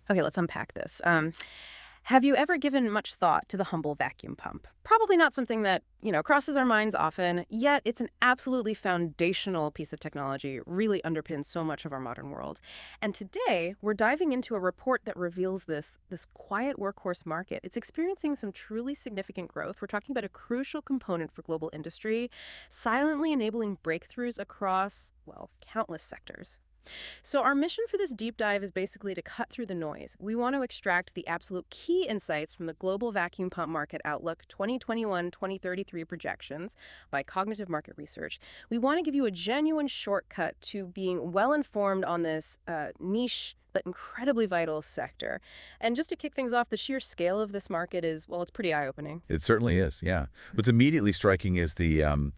Okay, let's unpack this. Have you ever given much thought to the humble vacuum pump? Probably not something that, crosses our minds often, yet it's an absolutely foundational piece of technology, really underpins so much of our modern world. And today, we're diving into a report that reveals this quiet workhorse market. It's experiencing some truly significant growth. We're talking about a crucial component for global industry, silently enabling breakthroughs across, well, countless sectors. So, our mission for this deep dive is basically to cut through the noise. We want to extract the absolute key insights from the Global Vacuum Pump Market Outlook 2021-2033 projections by Cognitive Market Research. We want to give you a genuine shortcut to being well informed on this niche but incredibly vital sector. And just to kick things off, the sheer scale of this market is, well, it's pretty eye-opening. It certainly is, yeah. What's immediately striking is the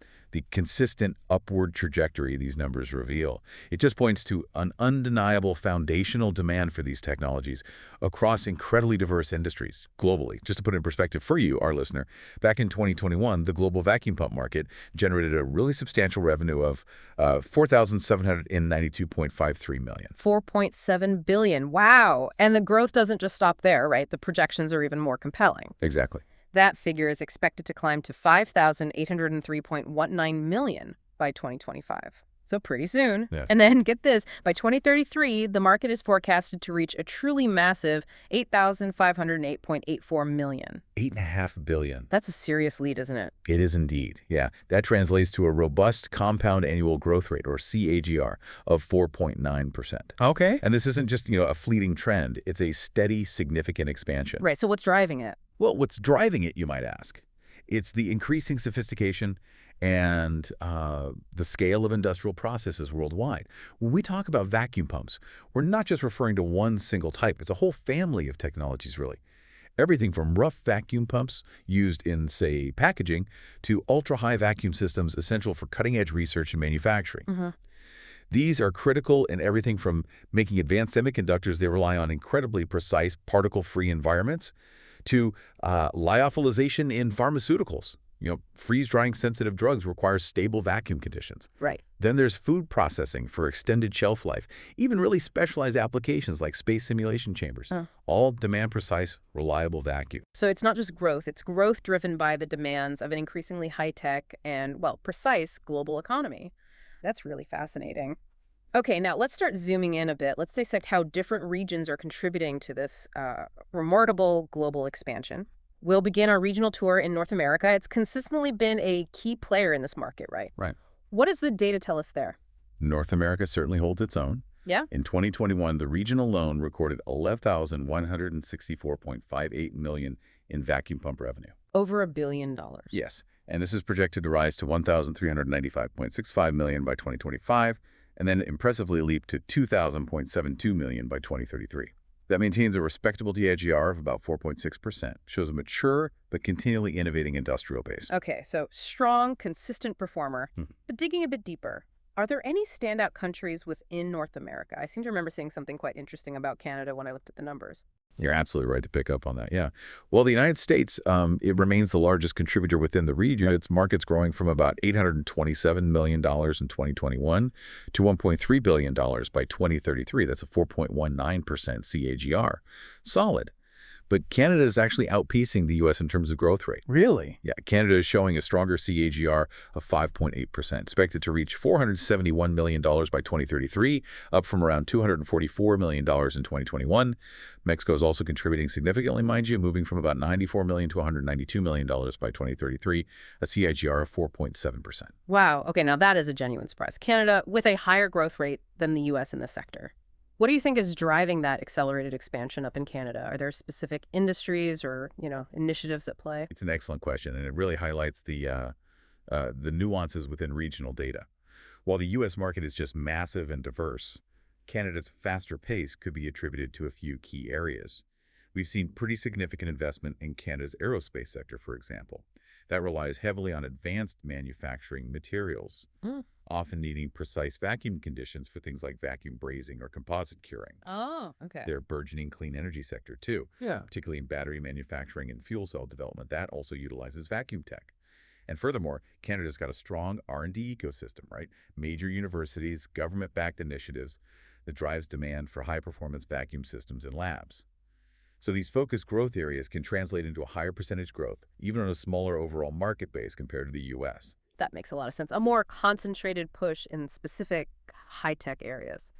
consistent upward trajectory these numbers reveal. It just points to an undeniable foundational demand for these technologies across incredibly diverse industries globally. Just to put it in perspective for you, our listener, back in 2021, the global vacuum pump market generated a really substantial revenue of $4,792.53 million. 4.7 billion. Wow. And the growth doesn't just stop there, right? The projections are even more compelling. Exactly. That figure is expected to climb to 5,803.19 million by 2025. So pretty soon. Yeah. And then get this, by 2033, the market is forecasted to reach a truly massive 8,508.84 million. $8.5 billion. That's a serious lead, isn't it? It is indeed, yeah. That translates to a robust compound annual growth rate, or CAGR, of 4.9%. Okay. And this isn't just, a fleeting trend. It's a steady, significant expansion. Right, so what's driving it? Well, what's driving it, you might ask? It's the increasing sophistication and the scale of industrial processes worldwide. When we talk about vacuum pumps, we're not just referring to one single type. It's a whole family of technologies, really. Everything from rough vacuum pumps used in, say, packaging to ultra-high vacuum systems essential for cutting-edge research and manufacturing. Mm-hmm. These are critical in everything from making advanced semiconductors that rely on incredibly precise particle-free environments to lyophilization in pharmaceuticals. Freeze-drying sensitive drugs require stable vacuum conditions. Right. Then there's food processing for extended shelf life. Even really specialized applications like space simulation chambers. All demand precise, reliable vacuum. So it's not just growth, it's growth driven by the demands of an increasingly high-tech and, well, precise global economy. That's really fascinating. Okay, now let's start zooming in a bit. Let's dissect how different regions are contributing to this remarkable global expansion. We'll begin our regional tour in North America. It's consistently been a key player in this market, right? Right. What does the data tell us there? North America certainly holds its own. Yeah? In 2021, the region alone recorded $11,164.58 million in vacuum pump revenue. Over $1 billion. Yes, and this is projected to rise to $1,395.65 million by 2025, and then impressively leap to $2,000.72 million by 2033. That maintains a respectable CAGR of about 4.6%, shows a mature but continually innovating industrial base. Okay, so strong, consistent performer. But digging a bit deeper, are there any standout countries within North America? I seem to remember seeing something quite interesting about Canada when I looked at the numbers. You're absolutely right to pick up on that, yeah. Well, the United States, it remains the largest contributor within the region. Its market's growing from about $827 million in 2021 to $1.3 billion by 2033. That's a 4.19% CAGR. Solid. But Canada is actually outpacing the U.S. in terms of growth rate. Really? Yeah, Canada is showing a stronger CAGR of 5.8%, expected to reach $471 million by 2033, up from around $244 million in 2021. Mexico is also contributing significantly, mind you, moving from about $94 million to $192 million by 2033, a CAGR of 4.7%. Wow. Okay, now that is a genuine surprise. Canada with a higher growth rate than the U.S. in this sector. What do you think is driving that accelerated expansion up in Canada? Are there specific industries or, initiatives at play? It's an excellent question, and it really highlights the nuances within regional data. While the U.S. market is just massive and diverse, Canada's faster pace could be attributed to a few key areas. We've seen pretty significant investment in Canada's aerospace sector, for example. That relies heavily on advanced manufacturing materials, often needing precise vacuum conditions for things like vacuum brazing or composite curing. Oh, okay. Their burgeoning clean energy sector, too, particularly in battery manufacturing and fuel cell development. That also utilizes vacuum tech. And furthermore, Canada's got a strong R&D ecosystem, right? Major universities, government-backed initiatives. that drives demand for high-performance vacuum systems in labs. So these focused growth areas can translate into a higher percentage growth, even on a smaller overall market base compared to the U.S. That makes a lot of sense. A more concentrated push in specific high-tech areas.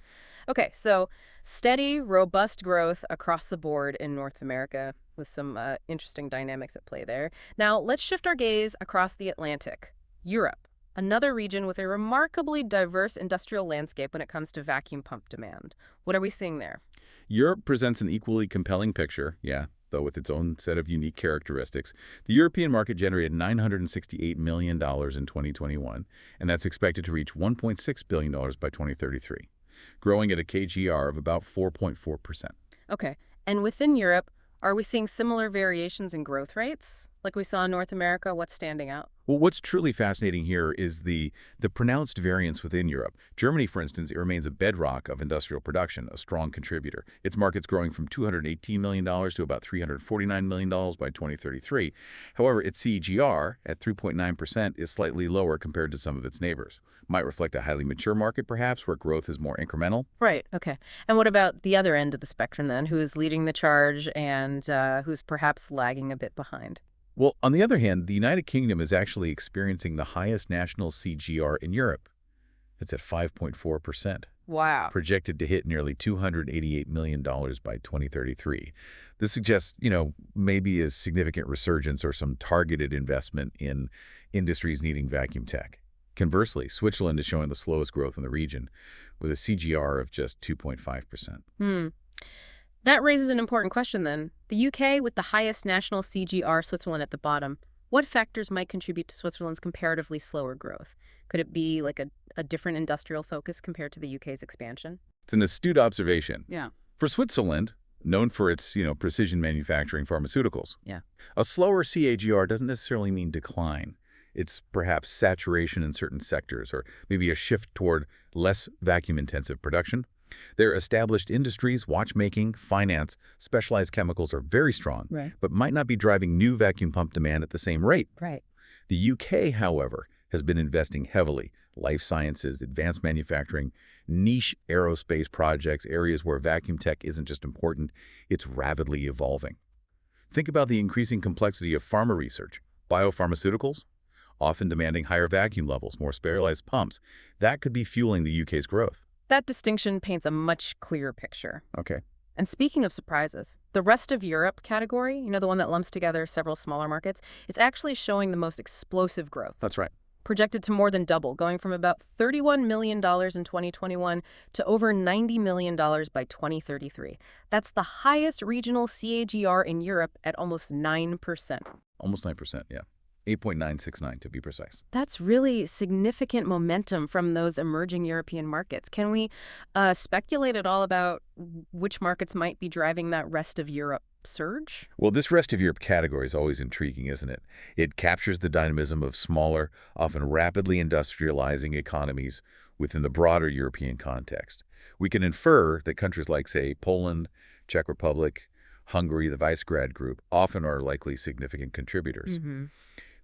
Okay, so steady, robust growth across the board in North America with some interesting dynamics at play there. Now, let's shift our gaze across the Atlantic. Europe, another region with a remarkably diverse industrial landscape when it comes to vacuum pump demand. What are we seeing there? Europe presents an equally compelling picture, yeah, though with its own set of unique characteristics. The European market generated $968 million in 2021, and that's expected to reach $1.6 billion by 2033, growing at a KGR of about 4.4%. Okay, and within Europe, are we seeing similar variations in growth rates like we saw in North America? What's standing out? Well, what's truly fascinating here is the pronounced variance within Europe. Germany, for instance, it remains a bedrock of industrial production, a strong contributor. Its market's growing from $218 million to about $349 million by 2033. However, its CEGR at 3.9% is slightly lower compared to some of its neighbors. Might reflect a highly mature market, perhaps, where growth is more incremental. Right, okay. And what about the other end of the spectrum then? Who's leading the charge and who's perhaps lagging a bit behind? Well, on the other hand, the United Kingdom is actually experiencing the highest national CGR in Europe. It's at 5.4%, Wow. projected to hit nearly $288 million by 2033. This suggests, maybe a significant resurgence or some targeted investment in industries needing vacuum tech. Conversely, Switzerland is showing the slowest growth in the region, with a CGR of just 2.5%. Hmm. That raises an important question then. The UK with the highest national CGR, Switzerland at the bottom. What factors might contribute to Switzerland's comparatively slower growth? Could it be like a different industrial focus compared to the UK's expansion? It's an astute observation. Yeah. For Switzerland, known for its, precision manufacturing pharmaceuticals, Yeah. a slower CAGR doesn't necessarily mean decline. It's perhaps saturation in certain sectors or maybe a shift toward less vacuum-intensive production. Their established industries, watchmaking, finance, specialized chemicals are very strong, Right. but might not be driving new vacuum pump demand at the same rate. Right. The UK, however, has been investing heavily. Life sciences, advanced manufacturing, niche aerospace projects, areas where vacuum tech isn't just important, it's rapidly evolving. Think about the increasing complexity of pharma research, biopharmaceuticals, often demanding higher vacuum levels, more sterilized pumps. That could be fueling the UK's growth. That distinction paints a much clearer picture. Okay. And speaking of surprises, the rest of Europe category, the one that lumps together several smaller markets, it's actually showing the most explosive growth, That's right. projected to more than double, going from about $31 million in 2021 to over $90 million by 2033. That's the highest regional CAGR in Europe at almost 9%. Almost 9%, yeah. 8.969 to be precise. That's really significant momentum from those emerging European markets. Can we speculate at all about which markets might be driving that rest of Europe surge? Well, this rest of Europe category is always intriguing, isn't it? It captures the dynamism of smaller, often rapidly industrializing economies within the broader European context. We can infer that countries like, say, Poland, Czech Republic, Hungary, the Visegrad Group, often are likely significant contributors. Mm-hmm.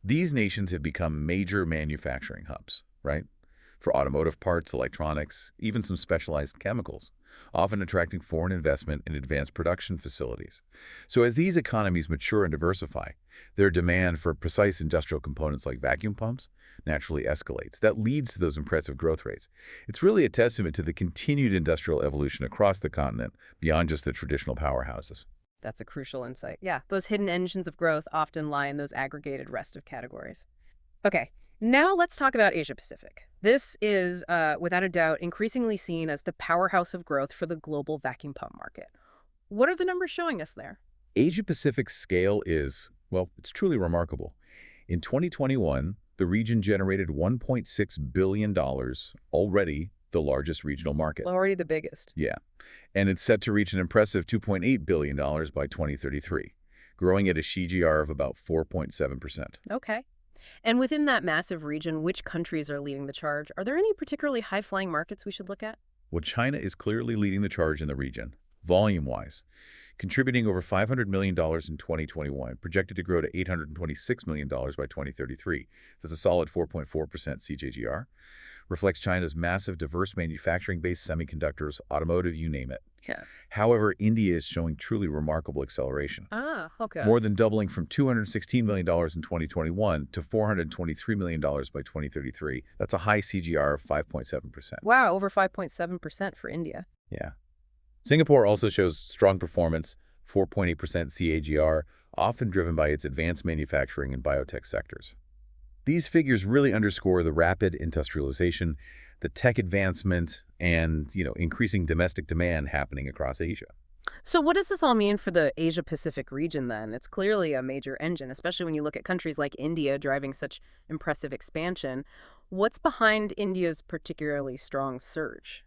These nations have become major manufacturing hubs, right? For automotive parts, electronics, even some specialized chemicals, often attracting foreign investment in advanced production facilities. So as these economies mature and diversify, their demand for precise industrial components like vacuum pumps naturally escalates. That leads to those impressive growth rates. It's really a testament to the continued industrial evolution across the continent beyond just the traditional powerhouses. That's a crucial insight. Yeah, those hidden engines of growth often lie in those aggregated rest of categories. Okay, now let's talk about Asia Pacific. This is, without a doubt, increasingly seen as the powerhouse of growth for the global vacuum pump market. What are the numbers showing us there? Asia Pacific's scale is, well, it's truly remarkable. In 2021, the region generated $1.6 billion, already the largest regional market. Already the biggest. Yeah, and it's set to reach an impressive $2.8 billion by 2033, growing at a CAGR of about 4.7%. Okay. And within that massive region, which countries are leading the charge? Are there any particularly high-flying markets we should look at? Well, China is clearly leading the charge in the region, volume-wise, contributing over $500 million in 2021, projected to grow to $826 million by 2033. That's a solid 4.4% CAGR. reflects China's massive, diverse manufacturing base, semiconductors, automotive, you name it. Yeah. However, India is showing truly remarkable acceleration, Ah, okay. more than doubling from $216 million in 2021 to $423 million by 2033. That's a high CGR of 5.7%. Wow, over 5.7% for India. Yeah. Singapore also shows strong performance, 4.8% CAGR, often driven by its advanced manufacturing and biotech sectors. These figures really underscore the rapid industrialization, the tech advancement, and, increasing domestic demand happening across Asia. So what does this all mean for the Asia-Pacific region then? It's clearly a major engine, especially when you look at countries like India driving such impressive expansion. What's behind India's particularly strong surge?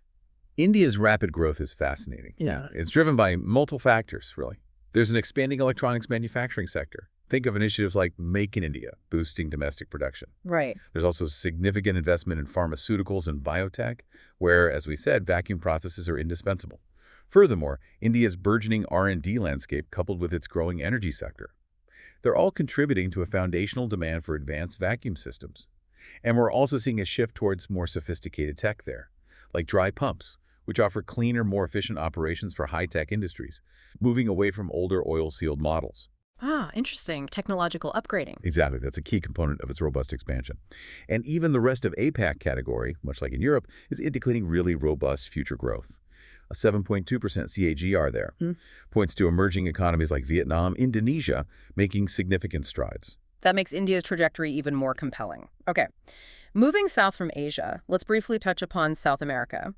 India's rapid growth is fascinating. Yeah. It's driven by multiple factors, really. There's an expanding electronics manufacturing sector. Think of initiatives like Make in India, boosting domestic production. Right. There's also significant investment in pharmaceuticals and biotech, where, as we said, vacuum processes are indispensable. Furthermore, India's burgeoning R&D landscape coupled with its growing energy sector. They're all contributing to a foundational demand for advanced vacuum systems. And we're also seeing a shift towards more sophisticated tech there, like dry pumps, which offer cleaner, more efficient operations for high-tech industries, moving away from older oil-sealed models. Ah, interesting. Technological upgrading. Exactly. That's a key component of its robust expansion. And even the rest of APAC category, much like in Europe, is indicating really robust future growth. A 7.2% CAGR there points to emerging economies like Vietnam, Indonesia, making significant strides. That makes India's trajectory even more compelling. Okay. Moving south from Asia, let's briefly touch upon South America.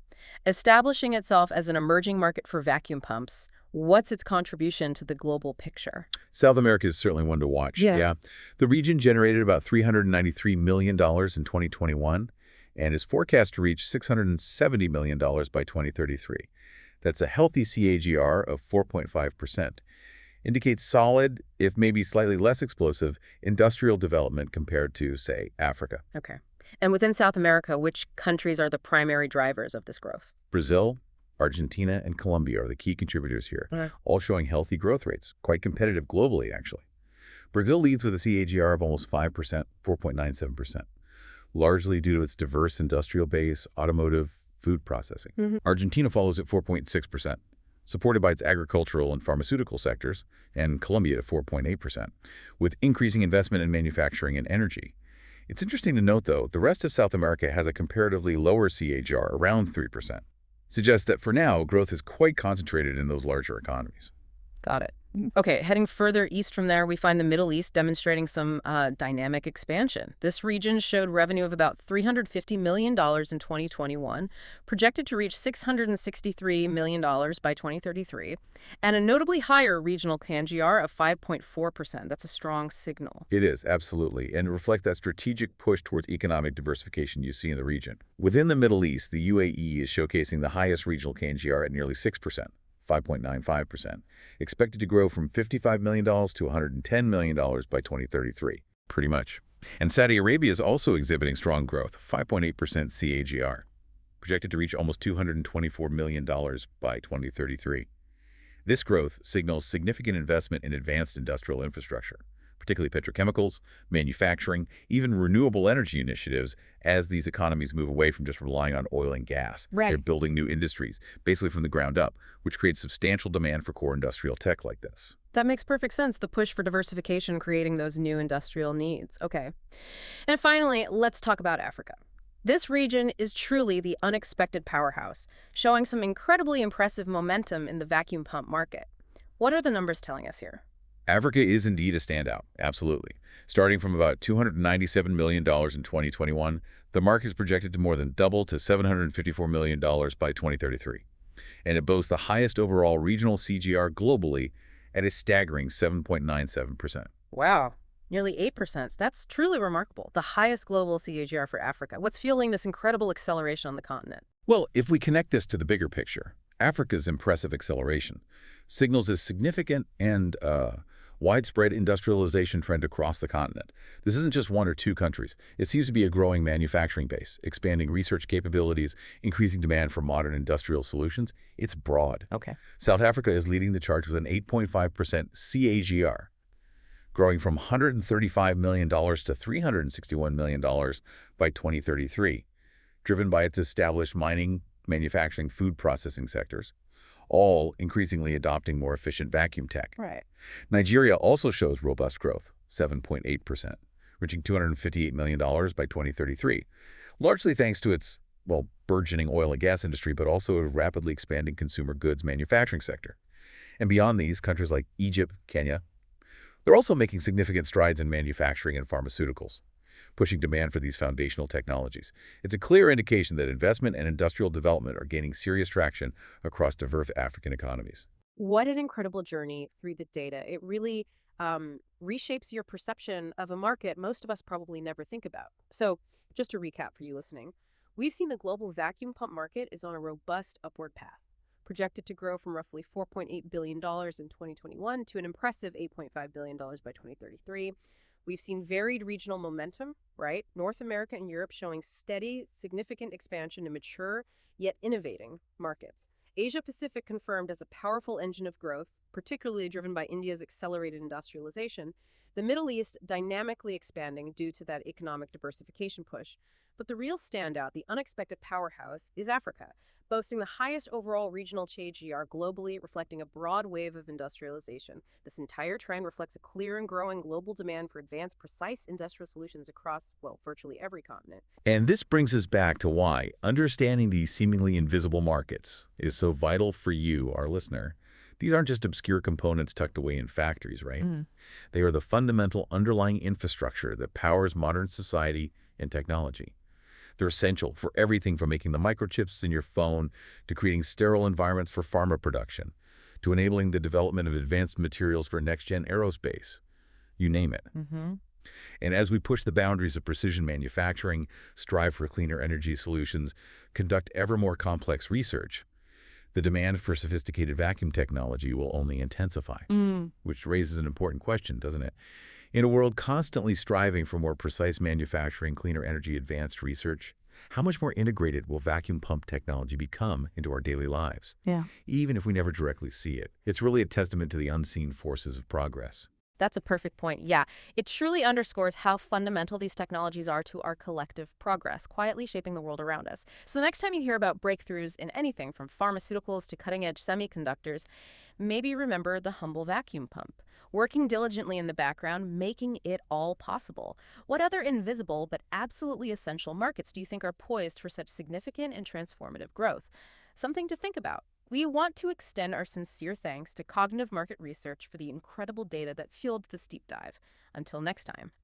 Establishing itself as an emerging market for vacuum pumps, what's its contribution to the global picture? South America is certainly one to watch. Yeah. The region generated about $393 million in 2021 and is forecast to reach $670 million by 2033. That's a healthy CAGR of 4.5%. Indicates solid, if maybe slightly less explosive, industrial development compared to, say, Africa. Okay. And within South America, which countries are the primary drivers of this growth? Brazil, Argentina, and Colombia are the key contributors here, all showing healthy growth rates, quite competitive globally, actually. Brazil leads with a CAGR of almost 5%, 4.97%, largely due to its diverse industrial base, automotive, food processing. Argentina follows at 4.6%, supported by its agricultural and pharmaceutical sectors, and Colombia at 4.8%, with increasing investment in manufacturing and energy. It's interesting to note, though, the rest of South America has a comparatively lower CAGR, around 3%. Suggests that for now, growth is quite concentrated in those larger economies. Got it. Okay, heading further east from there, we find the Middle East demonstrating some dynamic expansion. This region showed revenue of about $350 million in 2021, projected to reach $663 million by 2033, and a notably higher regional CAGR of 5.4%. That's a strong signal. It is, absolutely, and reflect that strategic push towards economic diversification you see in the region. Within the Middle East, the UAE is showcasing the highest regional CAGR at nearly 6%. 5.95%, expected to grow from $55 million to $110 million by 2033, pretty much. And Saudi Arabia is also exhibiting strong growth, 5.8% CAGR, projected to reach almost $224 million by 2033. This growth signals significant investment in advanced industrial infrastructure, particularly petrochemicals, manufacturing, even renewable energy initiatives, as these economies move away from just relying on oil and gas. Right. They're building new industries, basically from the ground up, which creates substantial demand for core industrial tech like this. That makes perfect sense, the push for diversification creating those new industrial needs. Okay. And finally, let's talk about Africa. This region is truly the unexpected powerhouse, showing some incredibly impressive momentum in the vacuum pump market. What are the numbers telling us here? Africa is indeed a standout, absolutely. Starting from about $297 million in 2021, the market is projected to more than double to $754 million by 2033. And it boasts the highest overall regional CGR globally at a staggering 7.97%. Wow, nearly 8%. That's truly remarkable. The highest global CAGR for Africa. What's fueling this incredible acceleration on the continent? Well, if we connect this to the bigger picture, Africa's impressive acceleration signals a significant and widespread industrialization trend across the continent. This isn't just one or two countries. It seems to be a growing manufacturing base, expanding research capabilities, increasing demand for modern industrial solutions. It's broad. Okay. South Africa is leading the charge with an 8.5% CAGR, growing from $135 million to $361 million by 2033. driven by its established mining, manufacturing, food processing sectors, all increasingly adopting more efficient vacuum tech. Right. Nigeria also shows robust growth, 7.8%, reaching $258 million by 2033, largely thanks to its, well, burgeoning oil and gas industry, but also a rapidly expanding consumer goods manufacturing sector. And beyond these, countries like Egypt, Kenya, they're also making significant strides in manufacturing and pharmaceuticals, pushing demand for these foundational technologies. It's a clear indication that investment and industrial development are gaining serious traction across diverse African economies. What an incredible journey through the data. It really reshapes your perception of a market most of us probably never think about. So, just to recap for you listening, we've seen the global vacuum pump market is on a robust upward path, projected to grow from roughly $4.8 billion in 2021 to an impressive $8.5 billion by 2033. We've seen varied regional momentum, right? North America and Europe showing steady, significant expansion in mature, yet innovating markets. Asia Pacific confirmed as a powerful engine of growth, particularly driven by India's accelerated industrialization. The Middle East dynamically expanding due to that economic diversification push. But the real standout, the unexpected powerhouse, is Africa, boasting the highest overall regional CAGR globally, reflecting a broad wave of industrialization. This entire trend reflects a clear and growing global demand for advanced, precise industrial solutions across, well, virtually every continent. And this brings us back to why understanding these seemingly invisible markets is so vital for you, our listener. These aren't just obscure components tucked away in factories, right? Mm. They are the fundamental underlying infrastructure that powers modern society and technology. They're essential for everything from making the microchips in your phone to creating sterile environments for pharma production, to enabling the development of advanced materials for next-gen aerospace. You name it. Mm-hmm. And as we push the boundaries of precision manufacturing, strive for cleaner energy solutions, conduct ever more complex research, the demand for sophisticated vacuum technology will only intensify. Mm. Which raises an important question, doesn't it? In a world constantly striving for more precise manufacturing, cleaner energy, advanced research, how much more integrated will vacuum pump technology become into our daily lives? Yeah. Even if we never directly see it, it's really a testament to the unseen forces of progress. That's a perfect point. Yeah, it truly underscores how fundamental these technologies are to our collective progress, quietly shaping the world around us. So the next time you hear about breakthroughs in anything from pharmaceuticals to cutting-edge semiconductors, maybe remember the humble vacuum pump, working diligently in the background, making it all possible. What other invisible but absolutely essential markets do you think are poised for such significant and transformative growth? Something to think about. We want to extend our sincere thanks to Cognitive Market Research for the incredible data that fueled this deep dive. Until next time.